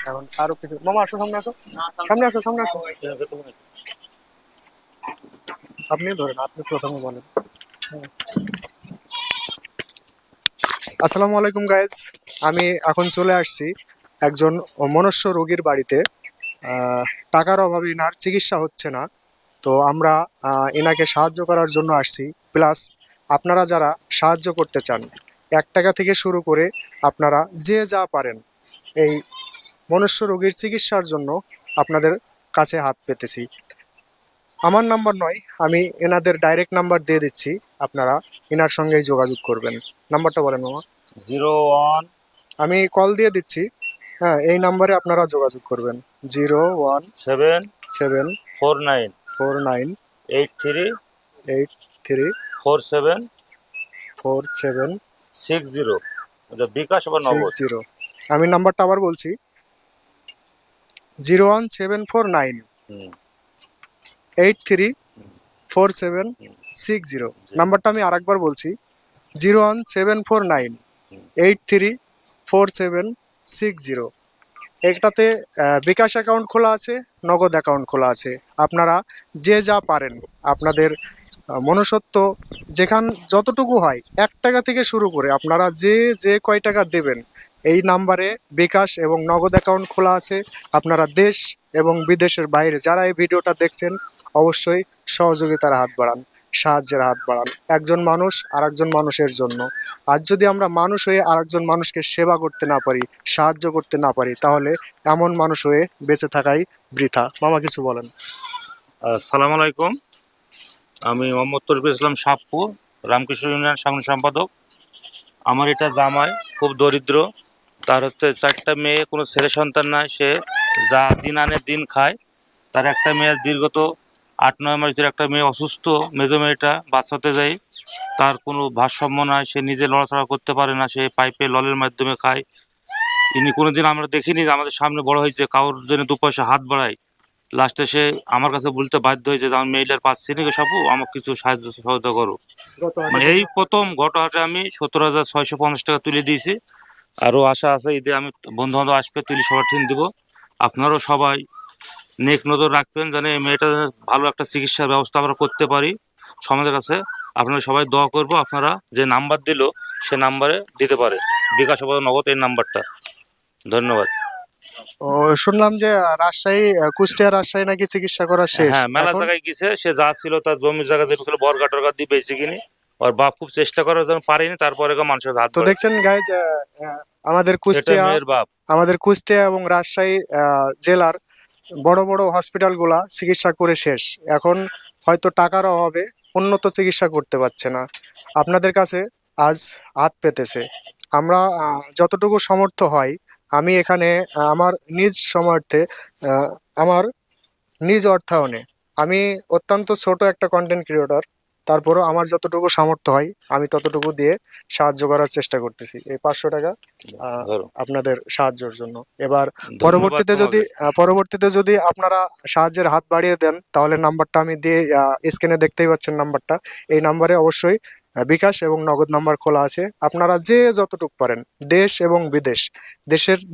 এখন আরো কিছু মামা আসো, সামনে আসো, সামনে আসো, সামনে আসো। আপনি ধরেন, আপনি প্রথমে বলেন। আসসালামু আলাইকুম গাইজ। আমি এখন চলে আসছি একজন মনস্য রোগীর বাড়িতে। আহ, টাকার অভাবে এনার চিকিৎসা হচ্ছে না। তো আমরা এনাকে সাহায্য করার জন্য আসছি। প্লাস আপনারা যারা সাহায্য করতে চান, 1 টাকা থেকে শুরু করে আপনারা যে যা পারেন এই মনুষ্য রোগীর চিকিৎসার জন্য আপনাদের কাছে হাত পেতেছি। আমার নাম্বার নয়, আমি এনাদের ডাইরেক্ট নাম্বার দিয়ে দিচ্ছি, আপনারা এনার সঙ্গেই যোগাযোগ করবেন। নাম্বারটা বলেন মামা। 01 আমি কল দিয়ে দিচ্ছি। হ্যাঁ, এই নাম্বারে আপনারা যোগাযোগ করবেন। 01 7 7 49 49 83 83 47 47 60। এটা বিকাশ বা নগদ। 60। আমি নাম্বারটা আবার বলছি, 01749 হুম, 834760। জি, নাম্বারটা আমি আরেকবার বলছি, 01749 হুম। 834760। একটাতে বিকাশ অ্যাকাউন্ট খোলা আছে, নগদ অ্যাকাউন্ট খোলা আছে। আপনারা যে যা পারেন আপনাদের মনুষ্যত্ব যেখান যতটুকু হয়, 1 টাকা থেকে শুরু করে আপনারা যে যে কয় টাকা দেবেন, এই নাম্বারে বিকাশ এবং নগদ অ্যাকাউন্ট খোলা আছে। আপনারা দেশ এবং বিদেশের বাইরে যারা এই ভিডিওটা দেখছেন, অবশ্যই সহযোগিতার হাত বাড়ান, সাহায্যের হাত বাড়ান। একজন মানুষ আরেকজন মানুষের জন্য। আজ যদি আমরা মানুষ হয়ে আরেকজন মানুষকে সেবা করতে না পারি, সাহায্য করতে না পারি, তাহলে এমন মানুষ হয়ে বেঁচে থাকাই বৃথা। মামা কিছু বলেন। আসসালামু আলাইকুম। আমি মোহাম্মদ তরিকুল ইসলাম সাপ্পু, রামকৃষ্ণ ইউনিয়ন সাধারণ সম্পাদক। আমার এটা জামাই, খুব দরিদ্র। তার হচ্ছে 4টা মেয়ে, কোনো ছেলে সন্তান নাই। সে যা দিন আনে দিন খায়। তার একটা মেয়ে দীর্ঘত 8-9 মাস ধরে, একটা মেয়ে অসুস্থ, মেজো মেয়েটা বাঁচাতে যায়। তার কোনো ভারসাম্য নাই, সে নিজে লড়াচড়া করতে পারে না, সে পাইপে ললের মাধ্যমে খায়। ইনি কোনোদিন আমরা দেখিনি যে আমাদের সামনে বড় হয়েছে কারোর জন্য 2 পয়সা হাত বাড়ায়। লাস্টে সে আমার কাছে বলতে বাধ্য হয়েছে যে আমি মেয়েটার পাচ্ছি না, সাপু আমাকে কিছু সাহায্য সহায়তা করো। গত হাটে মানে এই প্রথম ঘটনাটা আমি 17,650 টাকা তুলে দিয়েছি। আরও আশা আছে ঈদে আমি বন্ধু বান্ধব আসবে, তুলে সবার ঠিক দিব। আপনারাও সবাই নেক নজর রাখবেন যেন এই মেয়েটা ভালো একটা চিকিৎসার ব্যবস্থা আমরা করতে পারি সমাজের কাছে। আপনারা সবাই দোয়া করব, আপনারা যে নাম্বার দিল সে নাম্বারে দিতে পারে, বিকাশ বা নগদ এই নাম্বারটা। ধন্যবাদ। ও, শুনলাম যে রাজশাহী, কুষ্টিয়া রাজশাহী নাকি চিকিৎসা করা শেষ হ্যাঁ, মেলা এখন। জায়গায় গেছে, সে যা ছিল তার জমি জায়গা যেটা ছিল বর্গা টর্গা দিয়ে বেঁচে কিনি। ওর বাপ খুব চেষ্টা করার জন্য পারেনি, তারপরে মানুষের হাত তো বাড়াইছে। দেখছেন গাইজ, আমাদের এটা কুষ্টিয়া, মেয়ের বাপ। আমাদের কুষ্টিয়া এবং রাজশাহী জেলার বড় বড় হসপিটালগুলা চিকিৎসা করে শেষ। এখন হয়তো টাকার অভাবে উন্নত চিকিৎসা করতে পারছে না। আপনাদের কাছে আজ হাত পেতেছে। আমরা যতটুকু সমর্থ হয়, আমি এখানে আমার নিজ সমর্থে, আহ, আমার নিজ অর্থায়নে, আমি অত্যন্ত ছোট একটা কন্টেন্ট ক্রিয়েটর, তারপরও আমার যতটুকু সামর্থ্য হয় আমি ততটুকু দিয়ে সাহায্য করার চেষ্টা করতেছি। এই 500 টাকা ধরো। আপনাদের সাহায্যের জন্য। এবার ধন্যবাদ তোমাকে। পরবর্তীতে যদি আপনারা সাহায্যের হাত বাড়িয়ে দেন, তাহলে নাম্বারটা আমি দিয়ে, স্ক্রিনে দেখতেই পাচ্ছেন নাম্বারটা। এই নাম্বারে অবশ্যই বিকাশ এবং নগদ নাম্বার খোলা আছে। আপনারা যে যতটুকু পারেন, দেশ এবং বিদেশ,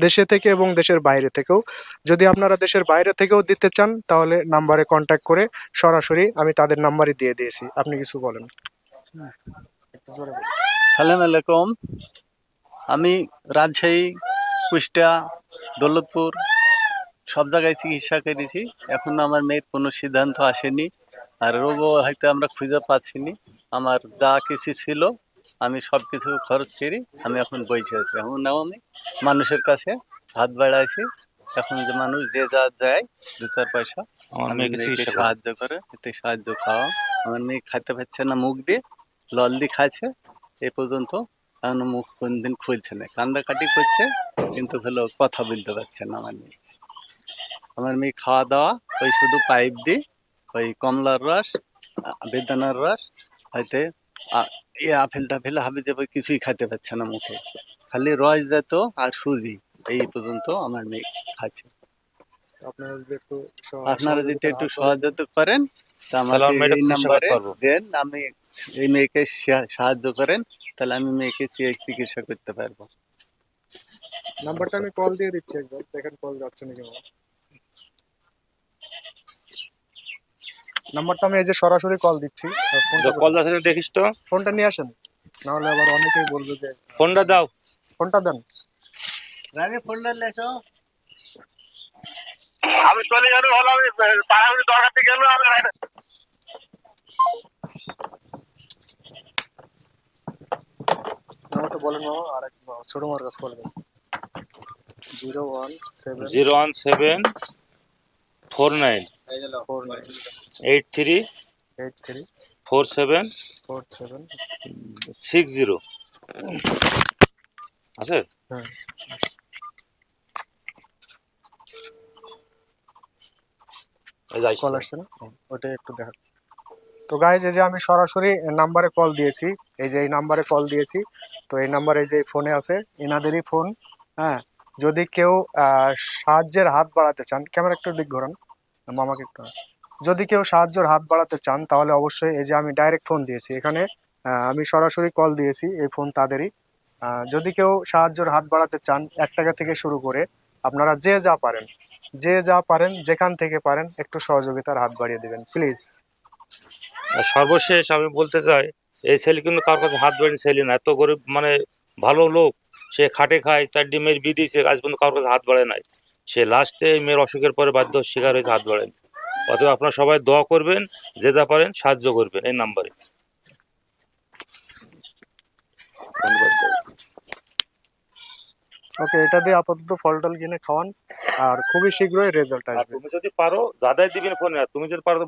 দেশে থেকে এবং দেশের বাইরে থেকেও, যদি আপনারা দেশের বাইরে থেকেও দিতে চান, তাহলে নাম্বারে কন্ট্যাক্ট করে সরাসরি আমি তাদের নাম্বারই দিয়ে দিয়েছি। আপনি কিছু বলেন। একটু জোরে বলুন। সালাম আলাইকুম। আমি রাজশাহী, কুষ্টিয়া, দৌলতপুর সব জায়গায় চিকিৎসা করেছি। এখন আমার মেয়ের কোনো সিদ্ধান্ত আসেনি, আর রোগও হয়তো আমরা খুঁজে পাচ্ছিনি। আমার যা কিছু ছিল আমি সব কিছু খরচ করি, আমি এখন বইছে আছি। এখন নাও আমি মানুষের কাছে হাত বাড়াইছি। এখন যে মানুষ যে যা দেয় 2-4 পয়সা, আমার আমি মেয়েকে মেয়েকে চিকিৎসা করো। সাহায্য করে, একটু সাহায্য খাওয়া। আমার মেয়ে খাইতে পারছে না মুখ দিয়ে, লল দিয়ে খাচ্ছে এ পর্যন্ত। এখনো মুখ কোনদিন খুলছে না, কান্দাকাটি করছে, কিন্তু হলো কথা বলতে পারছে না আমার মেয়ে। আমার মেয়ে খাওয়া দাওয়া ওই শুধু পাইপ দিয়ে, ওই কমলার রস, বেদানার রস, হয়তো আপেল টাফেল হাবি যাবে, কিছুই খাইতে পারছে না মুখে, খালি রস যেত আর সুজি, এই পর্যন্ত আমার মেয়ে খাচ্ছে। আপনারা যদি একটু আপনারা যদি সহযোগিতার একটু হাত বাড়িয়ে দেন। সহযোগিতা করেন তা তাহলে আমাকে আমার মেয়েটা এই চিকিৎসা করতে নাম্বারে পারবো। দেন, আমি এই মেয়েকে সাহায্য করেন, তাহলে আমি মেয়েকে চিকিৎসা করতে পারবো। নাম্বারটা আমি কল দিয়ে দিচ্ছি একবার, দেখেন কল যাচ্ছে নাকি আমার। নাম্বারটা আমি এই যে সরাসরি কল দিচ্ছি। ফোনটা কল যাচ্ছে না দেখিস তো, ফোনটা নিয়ে আসেন, নাহলে আবার অনেকেই বলবে যে ফোনটা দাও। ফোনটা দেন। আমি চলে গেল হলো, আমি পাড়াগুড়ি দরকার থেকে গেল আমি নাম্বারটা বলেন মামা, আর এক ছোট মার কাছে কল গেছে। 017 01749 49 83 83 47 47। 60 আছে। হ্যাঁ, এই যাই কল আসছে না, ওটাই একটু দেখা। তো গাইজ, এই যে আমি সরাসরি নাম্বারে কল দিয়েছি, এই যে এই নাম্বারে কল দিয়েছি। তো এই নাম্বারে যে ফোনে আছে এনাদেরই ফোন। হ্যাঁ, যদি কেউ সাহায্যের হাত বাড়াতে চান, ক্যামেরা একটু দিক ঘোরান মামাকে একটু। যদি কেউ সাহায্যের হাত বাড়াতে চান তাহলে অবশ্যই এই যে আমি ডাইরেক্ট ফোন দিয়েছি এখানে, আমি সরাসরি কল দিয়েছি, এই ফোন তাদেরই। যদি কেউ সাহায্যের হাত বাড়াতে চান 1 টাকা থেকে শুরু করে, আপনারা যে যা পারেন, যে যা পারেন, যেখান থেকে পারেন একটু সহযোগিতার হাত বাড়িয়ে দেবেন প্লিজ। আর সর্বশেষ আমি বলতে চাই, এই ছেলে কিন্তু কারোর কাছে হাত বাড়িয়ে ছেলে না, এত গরিব মানে ভালো লোক, সে খাটে খায়, 4টি মেয়ের বিয়ে দিয়েছে, আজ পর্যন্ত কারোর কাছে হাত বাড়ায় নাই। সে লাস্টে মেয়ের অসুখের পরে বাধ্য শিকার হয়েছে হাত বাড়ায়। অতএব আপনারা সবাই দোয়া করবেন, যে যা পারেন সাহায্য করবেন এই নাম্বারে। ওকে, এটা দিয়ে আপাতত ফল টল কিনে খাওয়ান, আর খুবই শীঘ্রই রেজাল্ট আর আসবে। তুমি যদি পারো দাদাই দিবেন ফোনে, আর তুমি যদি পারো তো